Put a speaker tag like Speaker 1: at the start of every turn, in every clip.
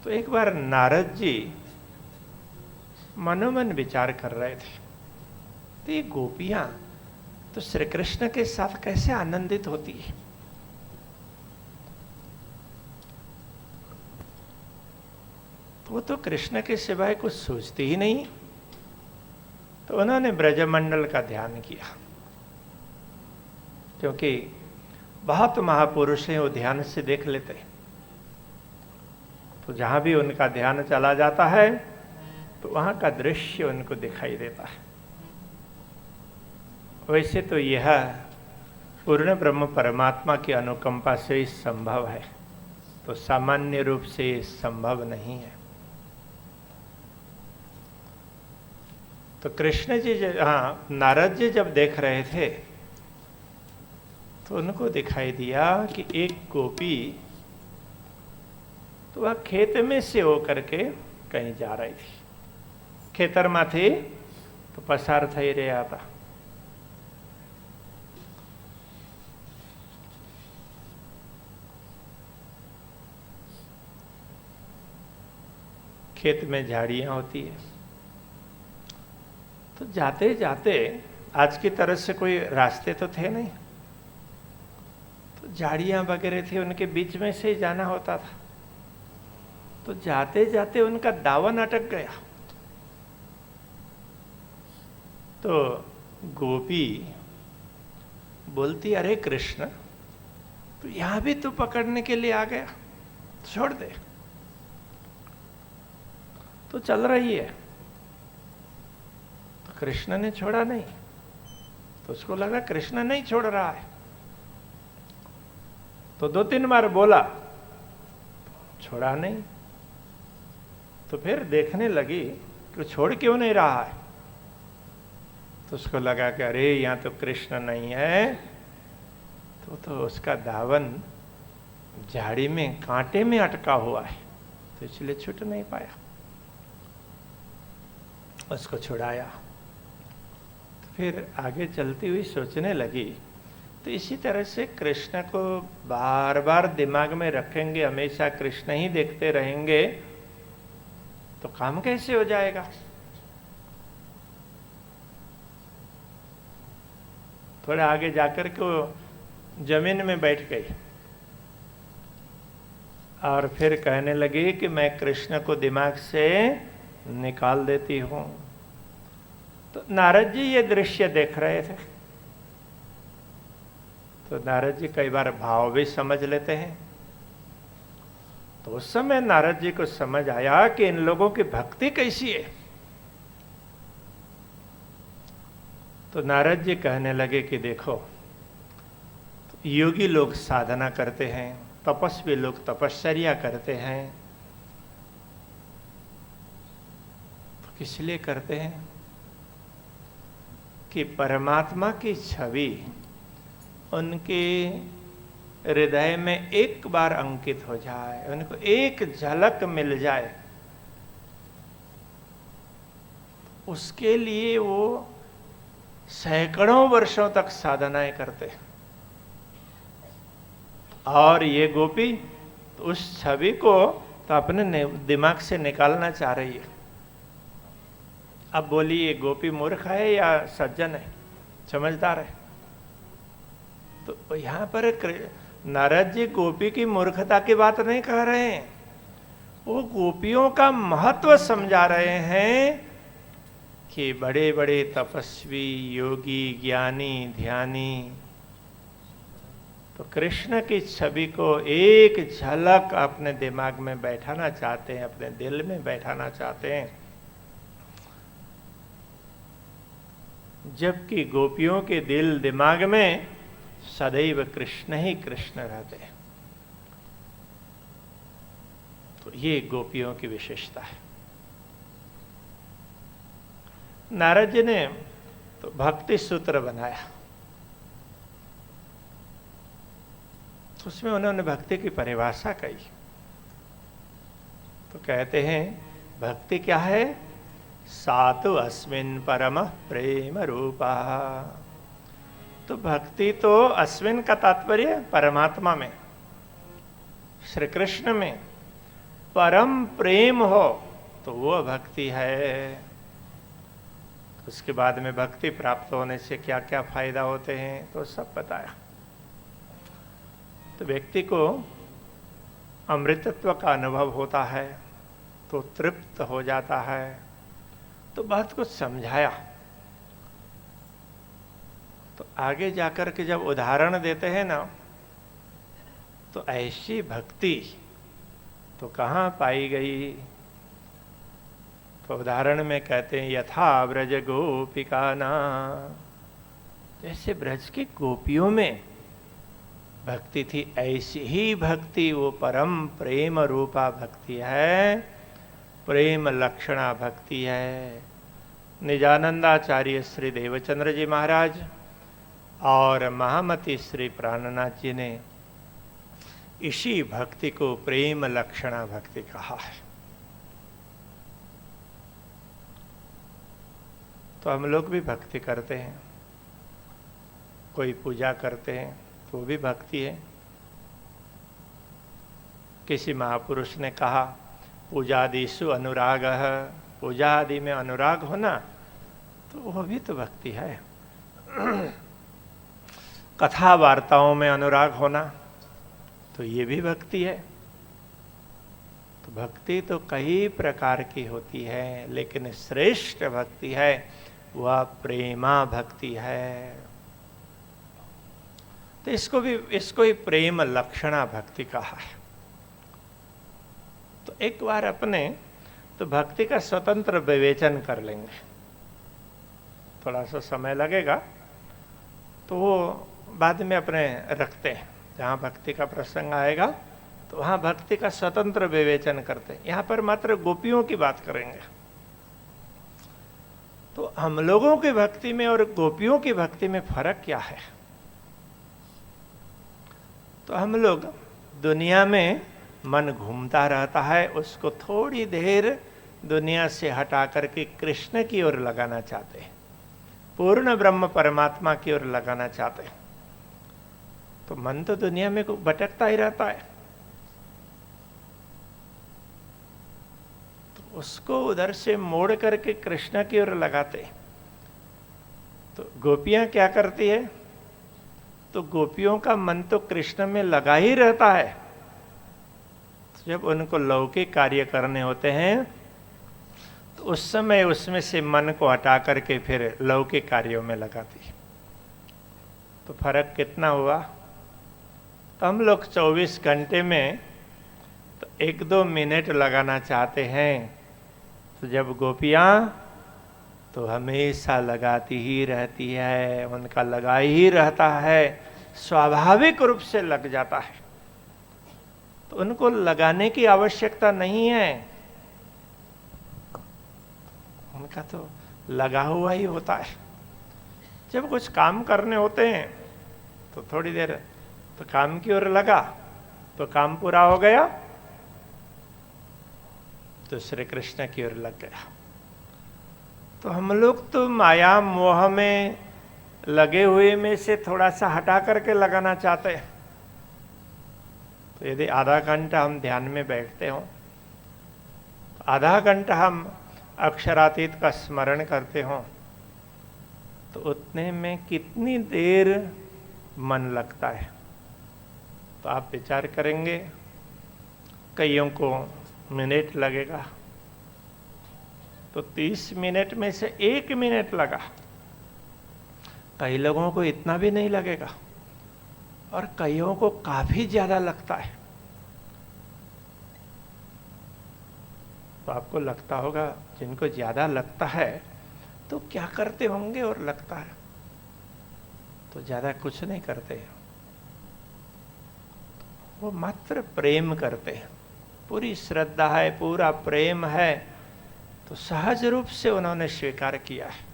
Speaker 1: तो एक बार नारद जी मनोमन विचार कर रहे थे, तो ये गोपियां तो श्री कृष्ण के साथ कैसे आनंदित होती है। तो वो तो कृष्ण के सिवाय कुछ सोचते ही नहीं। तो उन्होंने ब्रजमंडल का ध्यान किया, क्योंकि बहुत महापुरुष हैं, वो ध्यान से देख लेते हैं। तो जहां भी उनका ध्यान चला जाता है तो वहां का दृश्य उनको दिखाई देता है। वैसे तो यह पूर्ण ब्रह्म परमात्मा की अनुकंपा से ही संभव है, तो सामान्य रूप से संभव नहीं है। तो कृष्ण जी नारद जी जब देख रहे थे तो उनको दिखाई दिया कि एक गोपी तो वह खेत में से होकर के कहीं जा रही थी। खेतर में थी तो पसार થઈ રહ્યા હતા। खेत में झाड़ियां होती है, तो जाते जाते आज की तरह से कोई रास्ते तो थे नहीं, तो झाड़ियां वगैरह थे, उनके बीच में से ही जाना होता था। तो जाते जाते उनका दावन अटक गया। तो गोपी बोलती, अरे कृष्ण, तो यहां भी तू पकड़ने के लिए आ गया, छोड़ दे। तो चल रही है, तो कृष्ण ने छोड़ा नहीं। तो उसको लगा कृष्ण नहीं छोड़ रहा है, तो 2-3 बार बोला, छोड़ा नहीं। तो फिर देखने लगी कि छोड़ क्यों नहीं रहा है। तो उसको लगा कि अरे यहां तो कृष्ण नहीं है, तो उसका दावन झाड़ी में कांटे में अटका हुआ है, तो इसलिए छूट नहीं पाया। उसको छुड़ाया। तो फिर आगे चलती हुई सोचने लगी, तो इसी तरह से कृष्ण को बार बार दिमाग में रखेंगे, हमेशा कृष्ण ही देखते रहेंगे, तो काम कैसे हो जाएगा। थोड़ा आगे जाकर के वो जमीन में बैठ गई और फिर कहने लगी कि मैं कृष्ण को दिमाग से निकाल देती हूं। तो नारद जी ये दृश्य देख रहे थे। तो नारद जी कई बार भाव भी समझ लेते हैं। तो उस समय नारद जी को समझ आया कि इन लोगों की भक्ति कैसी है। तो नारद जी कहने लगे कि देखो, योगी लोग साधना करते हैं, तपस्वी लोग तपश्चर्या करते हैं, तो किस लिए करते हैं कि परमात्मा की छवि उनके हृदय में एक बार अंकित हो जाए, उनको एक झलक मिल जाए। उसके लिए वो सैकड़ों वर्षों तक साधनाएं करते हैं। और ये गोपी तो उस छवि को तो अपने दिमाग से निकालना चाह रही है। अब बोली, ये गोपी मूर्ख है या सज्जन है, समझदार है। तो यहां पर नारद जी गोपी की मूर्खता की बात नहीं कह रहे हैं, वो गोपियों का महत्व समझा रहे हैं कि बड़े बड़े तपस्वी, योगी, ज्ञानी, ध्यानी तो कृष्ण की छवि को एक झलक अपने दिमाग में बैठाना चाहते हैं, अपने दिल में बैठाना चाहते हैं। जबकि गोपियों के दिल दिमाग में सदैव कृष्ण ही कृष्ण रहते हैं। तो ये गोपियों की विशेषता है। नारद जी ने तो भक्ति सूत्र बनाया, उसमें उन्होंने भक्ति की परिभाषा कही। तो कहते हैं भक्ति क्या है, सातु अस्मिन् परम प्रेम रूपा। तो भक्ति तो अस्मिन् का तात्पर्य परमात्मा में, श्री कृष्ण में परम प्रेम हो तो वो भक्ति है। उसके बाद में भक्ति प्राप्त होने से क्या क्या फायदा होते हैं तो सब बताया। तो व्यक्ति को अमृतत्व का अनुभव होता है तो तृप्त हो जाता है। तो बहुत कुछ समझाया। तो आगे जाकर के जब उदाहरण देते हैं ना, तो ऐसी भक्ति तो कहाँ पाई गई। तो उदाहरण में कहते हैं यथा ब्रज गोपिका ना, जैसे ब्रज की गोपियों में भक्ति थी ऐसी ही भक्ति वो परम प्रेम रूपा भक्ति है, प्रेम लक्षणा भक्ति है। निजानंदाचार्य श्री देवचंद्र जी महाराज और महामती श्री प्राणनाथ जी ने इसी भक्ति को प्रेम लक्षणा भक्ति कहा है। तो हम लोग भी भक्ति करते हैं, कोई पूजा करते हैं तो भी भक्ति है। किसी महापुरुष ने कहा पूजादिषु अनुराग, पूजा आदि में अनुराग होना तो वो भी तो भक्ति है। कथा वार्ताओं में अनुराग होना तो ये भी भक्ति है। तो भक्ति तो कई प्रकार की होती है, लेकिन श्रेष्ठ भक्ति है वह प्रेमा भक्ति है। तो इसको ही प्रेम लक्षणा भक्ति कहा है। तो एक बार अपने तो भक्ति का स्वतंत्र विवेचन कर लेंगे, थोड़ा सा समय लगेगा तो वो बाद में अपने रखते हैं। जहाँ भक्ति का प्रसंग आएगा तो वहाँ भक्ति का स्वतंत्र विवेचन करते हैं। यहाँ पर मात्र गोपियों की बात करेंगे। तो हम लोगों की भक्ति में और गोपियों की भक्ति में फर्क क्या है। तो हम लोग दुनिया में मन घूमता रहता है, उसको थोड़ी देर दुनिया से हटा करके कृष्ण की ओर लगाना चाहते हैं, पूर्ण ब्रह्म परमात्मा की ओर लगाना चाहते हैं। तो मन तो दुनिया में भटकता ही रहता है, तो उसको उधर से मोड़ करके कृष्ण की ओर लगाते हैं। तो गोपियां क्या करती है, तो गोपियों का मन तो कृष्ण में लगा ही रहता है। तो जब उनको लौकिक कार्य करने होते हैं तो उस समय उसमें से मन को हटा करके फिर लौकिक कार्यों में लगाती है। तो फर्क कितना हुआ। तो हम लोग 24 घंटे में तो 1-2 मिनट लगाना चाहते हैं, तो जब गोपियां तो हमेशा लगाती ही रहती है, उनका लगा ही रहता है, स्वाभाविक रूप से लग जाता है। तो उनको लगाने की आवश्यकता नहीं है, उनका तो लगा हुआ ही होता है। जब कुछ काम करने होते हैं तो थोड़ी देर तो काम की ओर लगा, तो काम पूरा हो गया तो श्री कृष्ण की ओर लग गया। तो हम लोग तो माया मोह में लगे हुए में से थोड़ा सा हटा करके लगाना चाहते हैं। तो यदि आधा घंटा हम ध्यान में बैठते हो, आधा घंटा हम अक्षरातीत का स्मरण करते हो, तो उतने में कितनी देर मन लगता है। तो आप विचार करेंगे, कईयों को मिनट लगेगा, तो 30 मिनट में से 1 मिनट लगा। कई लोगों को इतना भी नहीं लगेगा और कईयों को काफी ज्यादा लगता है। तो आपको लगता होगा जिनको ज्यादा लगता है तो क्या करते होंगे, और लगता है तो ज्यादा कुछ नहीं करते, वो मात्र प्रेम करते हैं। पूरी श्रद्धा है, पूरा प्रेम है, तो सहज रूप से उन्होंने स्वीकार किया है।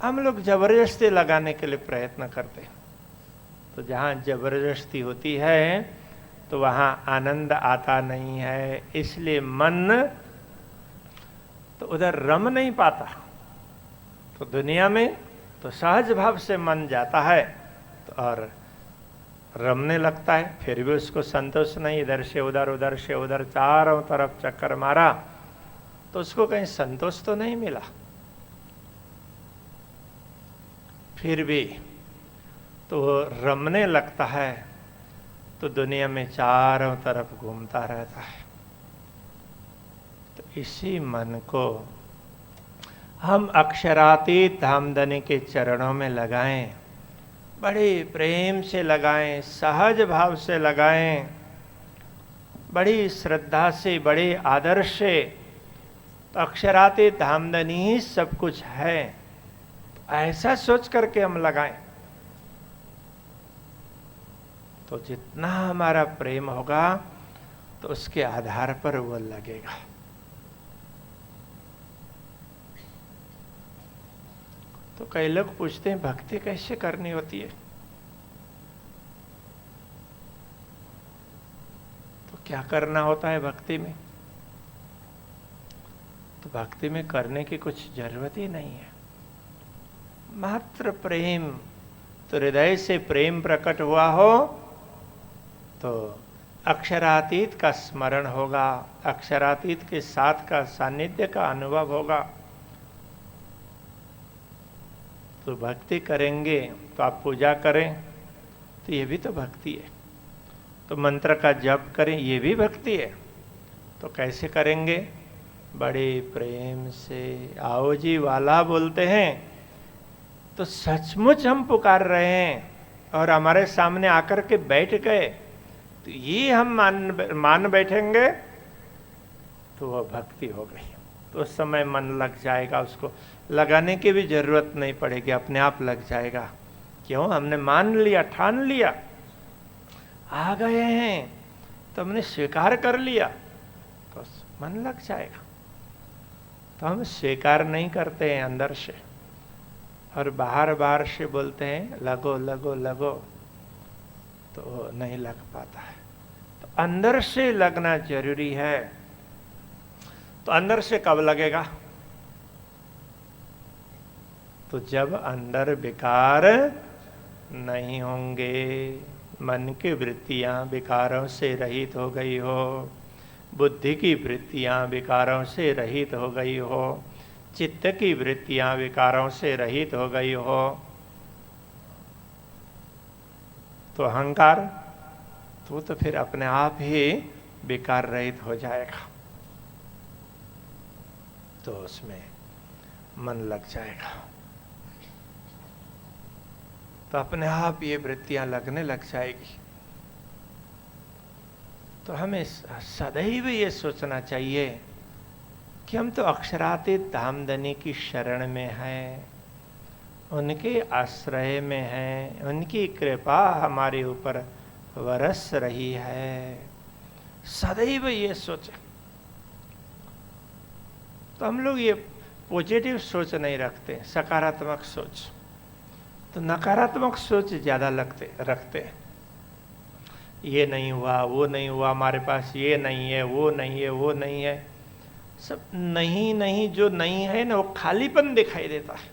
Speaker 1: हम लोग जबरदस्ती लगाने के लिए प्रयत्न करते हैं। तो जहाँ जबरदस्ती होती है तो वहाँ आनंद आता नहीं है, इसलिए मन तो उधर रम नहीं पाता। तो दुनिया में तो सहज भाव से मन जाता है, तो और रमने लगता है, फिर भी उसको संतोष नहीं, इधर से उधर चारों तरफ चक्कर मारा तो उसको कहीं संतोष तो नहीं मिला। फिर भी तो वो रमने लगता है तो दुनिया में चारों तरफ घूमता रहता है। तो इसी मन को हम अक्षरातीत धामधनी के चरणों में लगाएं, बड़े प्रेम से लगाएं, सहज भाव से लगाएं, बड़ी श्रद्धा से, बड़े आदर से। तो अक्षरातीत धामधनी ही सब कुछ है, ऐसा सोच करके हम लगाएं तो जितना हमारा प्रेम होगा तो उसके आधार पर वो लगेगा। तो कई लोग पूछते हैं भक्ति कैसे करनी होती है, तो क्या करना होता है भक्ति में? तो भक्ति में करने की कुछ जरूरत ही नहीं है, मात्र प्रेम। तो हृदय से प्रेम प्रकट हुआ हो तो अक्षरातीत का स्मरण होगा, अक्षरातीत के साथ का सानिध्य का अनुभव होगा। तो भक्ति करेंगे तो आप पूजा करें तो ये भी तो भक्ति है, तो मंत्र का जप करें ये भी भक्ति है। तो कैसे करेंगे? बड़े प्रेम से आओ जी वाला बोलते हैं तो सचमुच हम पुकार रहे हैं और हमारे सामने आकर के बैठ गए तो ये हम मान बैठेंगे तो वह भक्ति हो गई। तो उस समय मन लग जाएगा, उसको लगाने की भी जरूरत नहीं पड़ेगी, अपने आप लग जाएगा। क्यों? हमने मान लिया, ठान लिया, आ गए हैं तो हमने स्वीकार कर लिया तो मन लग जाएगा। तो हम स्वीकार नहीं करते हैं अंदर से और बाहर से बोलते हैं लगो लगो लगो, तो नहीं लग पाता है। तो अंदर से लगना जरूरी है। तो अंदर से कब लगेगा? तो जब अंदर विकार नहीं होंगे, मन की वृत्तियां विकारों से रहित हो गई हो, बुद्धि की वृत्तियां विकारों से रहित हो गई हो, चित्त की वृत्तियां विकारों से रहित हो गई हो, तो अहंकार तो फिर अपने आप ही विकार रहित हो जाएगा। तो उसमें मन लग जाएगा, तो अपने आप ये वृत्तियां लगने लग जाएगी। तो हमें सदैव ये सोचना चाहिए कि हम तो अक्षरातीत धामधनी की शरण में हैं, उनके आश्रय में हैं, उनकी कृपा हमारे ऊपर बरस रही है। सदैव ये सोचें। तो हम लोग ये पॉजिटिव सोच नहीं रखते, सकारात्मक सोच। तो नकारात्मक सोच ज्यादा रखते हैं। ये नहीं हुआ, वो नहीं हुआ, हमारे पास ये नहीं है, वो नहीं है, वो नहीं है। सब नहीं नहीं, जो नहीं है ना वो खालीपन दिखाई देता है।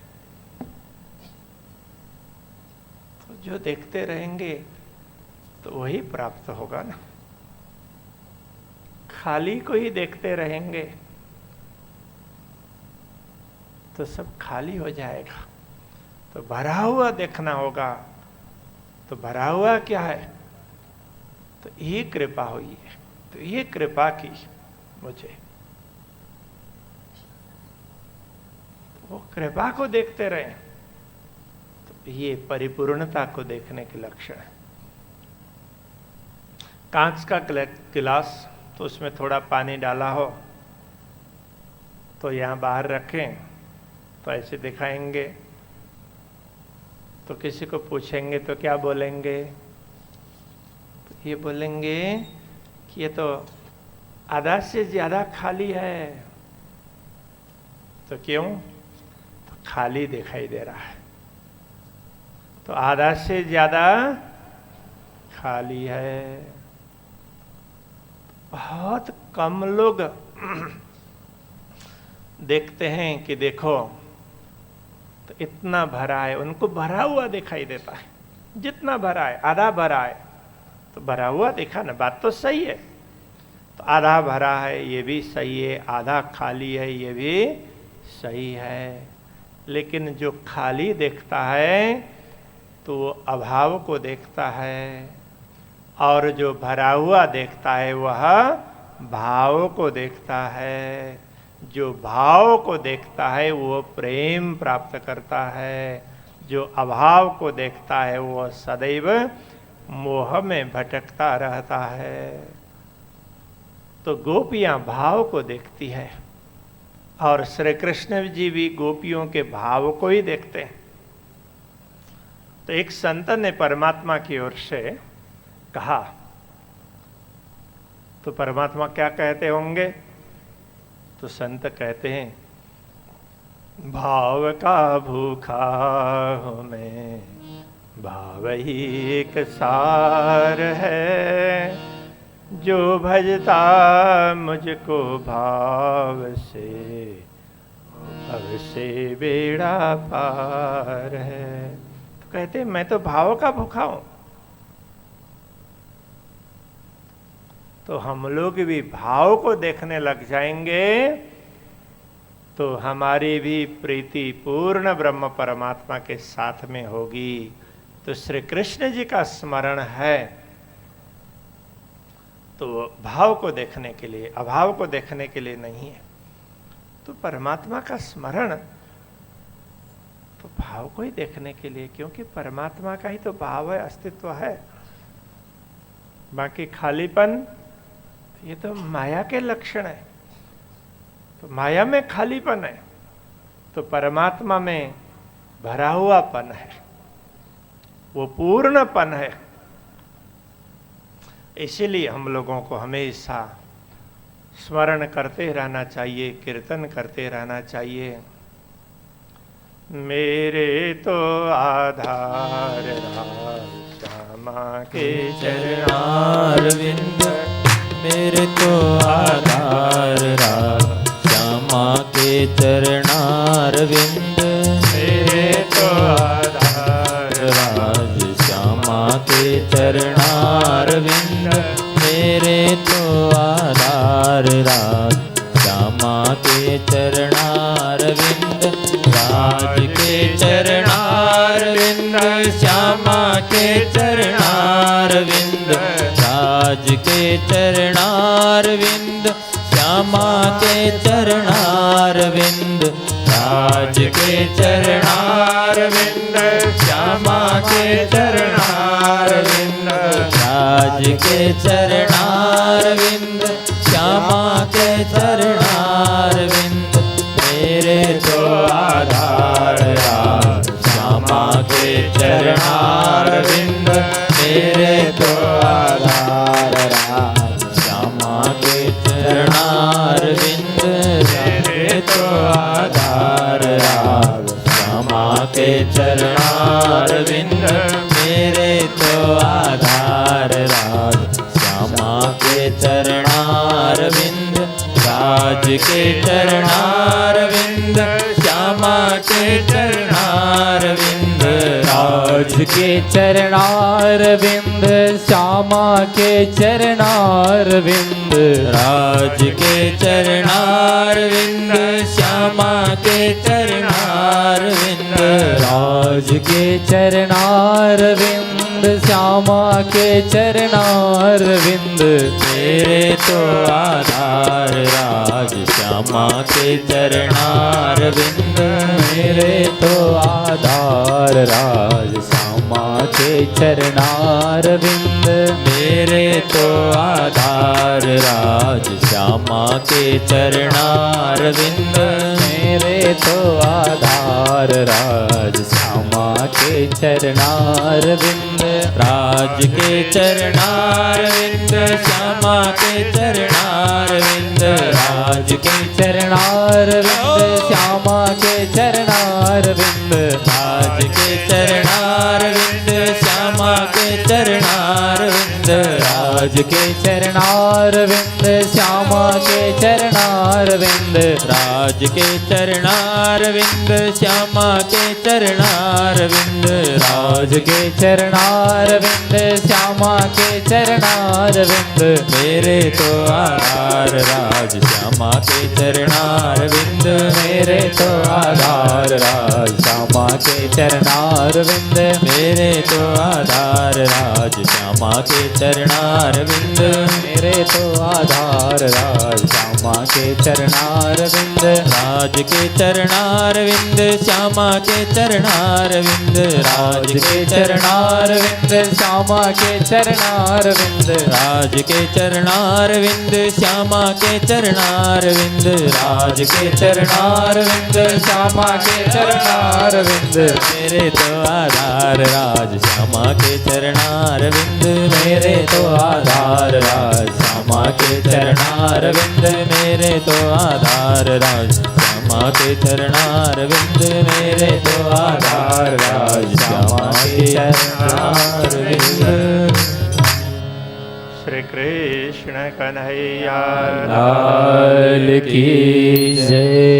Speaker 1: तो जो देखते रहेंगे तो वही प्राप्त होगा ना। खाली को ही देखते रहेंगे तो सब खाली हो जाएगा। तो भरा हुआ देखना होगा। तो भरा हुआ क्या है? तो ये कृपा हुई है, तो ये कृपा की मुझे, तो वो कृपा को देखते रहे। तो ये परिपूर्णता को देखने के लक्षण है। कांच का गिलास, तो उसमें थोड़ा पानी डाला हो तो यहाँ बाहर रखें तो ऐसे दिखाएंगे। तो किसी को पूछेंगे तो क्या बोलेंगे? तो ये बोलेंगे कि ये तो आधा से ज्यादा खाली है। तो क्यों? तो खाली दिखाई दे रहा है। तो आधा से ज्यादा खाली है। बहुत कम लोग देखते हैं कि देखो तो इतना भरा है, उनको भरा हुआ दिखाई देता है। जितना भरा है, आधा भरा है, तो भरा हुआ देखा ना, बात तो सही है। तो आधा भरा है ये भी सही है, आधा खाली है ये भी सही है। लेकिन जो खाली देखता है तो वो अभाव को देखता है, और जो भरा हुआ देखता है वह भाव को देखता है। जो भाव को देखता है वो प्रेम प्राप्त करता है, जो अभाव को देखता है वो सदैव मोह में भटकता रहता है। तो गोपियां भाव को देखती है, और श्री कृष्ण जी भी गोपियों के भाव को ही देखते हैं। तो एक संत ने परमात्मा की ओर से कहा, तो परमात्मा क्या कहते होंगे? तो संत कहते हैं, भाव का भूखा हूँ मैं, भाव ही एक सार है, जो भजता मुझको भाव से, भव से बेड़ा पार है। तो कहते हैं मैं तो भाव का भूखा हूं। तो हम लोग भी भाव को देखने लग जाएंगे तो हमारी भी प्रीति पूर्ण ब्रह्म परमात्मा के साथ में होगी। तो श्री कृष्ण जी का स्मरण है तो भाव को देखने के लिए, अभाव को देखने के लिए नहीं है। तो परमात्मा का स्मरण तो भाव को ही देखने के लिए, क्योंकि परमात्मा का ही तो भाव है, अस्तित्व है। बाकी खालीपन ये तो माया के लक्षण है। तो माया में खालीपन है, तो परमात्मा में भरा हुआपन है, वो पूर्णपन है। इसीलिए हम लोगों को हमेशा स्मरण करते रहना चाहिए, कीर्तन करते रहना चाहिए। मेरे तो आधार श्यामा के
Speaker 2: चरणारविंद, मेरे तो आधार श्यामा के चरणारविंद,
Speaker 1: मेरे तो आधार
Speaker 2: राज श्यामा के चरणारविंद, मेरे तो आधार राज श्यामा के चरणारविंद, राज के चरणारविंद श्यामा के चरणारविंद, राज के चरणारविंद श्यामा के चरणारविंद, राज के चरणारविंद श्यामा के चरणारविंद, राज के चरणारविंद श्यामा के चरणारविंद, मेरे तो आधार श्यामा के चरणारविंद, मेरे तो आधार श्यामा के चरणारविंद, मेरे तो आधार श्यामा के चरणारविंद, मेरे तो आधार श्यामा के चरणारविंद, राज के चरणारविंद श्यामा के चरणारविंद, राज के चरणारविंद श्यामा के चरणारविंद, राज के चरणारविंद श्यामा के चरणारविंद, राज के चरणारविंद श्यामा के चरणारविंद, मेरे तो आधार राज श्यामा के चरणारविंद, मेरे तो आधार राज श्यामा के चरणारविंद, मेरे तो आधार राज श्यामा के चरणारविंद, मेरे तो आधार राज श्यामा के चरणारविंद, राज के चरणारविंद श्यामा के चरणारविंद, राज के चरणारविंद श्यामा के चरणारविंद, राज के चरणारविंद श्यामा के चरणारविंद, राज के चरणारविंद श्यामा श्यामा के चरणारविंद राज के चरणारविंद श्यामा के चरणारविंद राज के चरणारविंद श्यामा के चरणारविंद मेरे तो आधार राज श्यामा के चरणारविंद मेरे तो आधार राज श्यामा के चरणारविंद मेरे तो आधार राज श्यामा के चरणारविंद मेरे तो आधार राज श्यामा के चरणारविंद राज के चरणारविंद श्यामा के चरणारविंद राज के चरणारविंद श्यामा के चरणारविंद राज के चरणारविंद श्यामा के चरणारविंद राज के चरणारविंद श्यामा के चरणारविंद मेरे तो आधार राज श्यामा के चरणारविंद मेरे तो आधार राज श्यामा के चरणारविंद मेरे तो आधार राज श्यामा के चरणारविंद मेरे तो आधार राज श्यामा के चरणारविंद।
Speaker 1: श्री कृष्ण कन्हैया
Speaker 2: लाल की जय।